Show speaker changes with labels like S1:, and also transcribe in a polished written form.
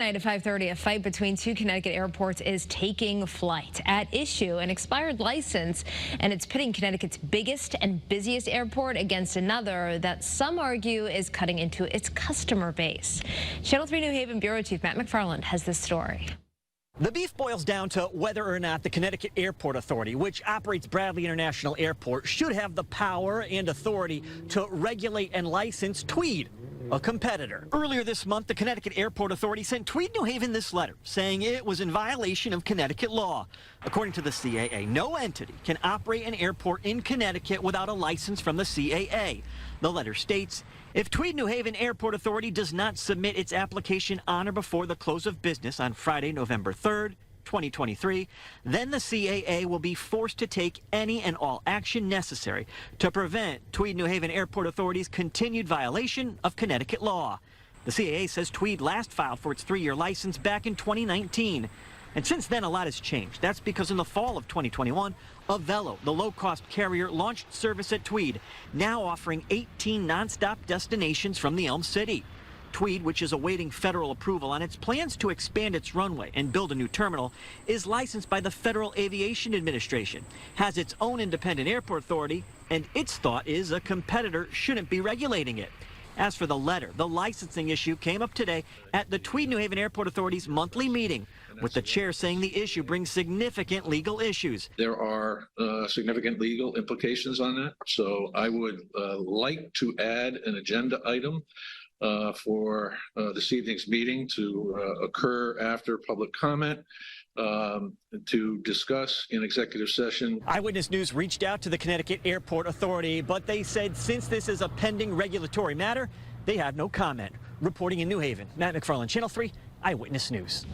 S1: Tonight at 5:30, a fight between two Connecticut airports is taking flight. At issue, an expired license, and it's pitting Connecticut's biggest and busiest airport against another that some argue is cutting into its customer base. Channel 3 New Haven Bureau Chief Matt McFarland has this story.
S2: The beef boils down to whether or not the Connecticut Airport Authority, which operates Bradley International Airport, should have the power and authority to regulate and license Tweed, a competitor. Earlier this month, the Connecticut Airport Authority sent Tweed New Haven this letter, saying it was in violation of Connecticut law. According to the CAA, no entity can operate an airport in Connecticut without a license from the CAA. The letter states, if Tweed New Haven Airport Authority does not submit its application on or before the close of business on Friday, November 3rd, 2023, then the CAA will be forced to take any and all action necessary to prevent Tweed New Haven Airport Authority's continued violation of Connecticut law. The CAA says Tweed last filed for its 3-year license back in 2019. And since then, a lot has changed. That's because in the fall of 2021, Avello, the low-cost carrier, launched service at Tweed, now offering 18 nonstop destinations from the Elm City. Tweed, which is awaiting federal approval on its plans to expand its runway and build a new terminal, is licensed by the Federal Aviation Administration, has its own independent airport authority, and its thought is a competitor shouldn't be regulating it. As for the letter, the licensing issue came up today at the Tweed New Haven Airport Authority's monthly meeting, with the chair saying the issue brings significant legal issues.
S3: There are significant legal implications on that, so I would like to add an agenda item for this evening's meeting to occur after public comment to discuss in executive session.
S2: Eyewitness News reached out to the Connecticut Airport Authority, but they said since this is a pending regulatory matter, they have no comment. Reporting in New Haven, Matt McFarland, Channel 3 Eyewitness News.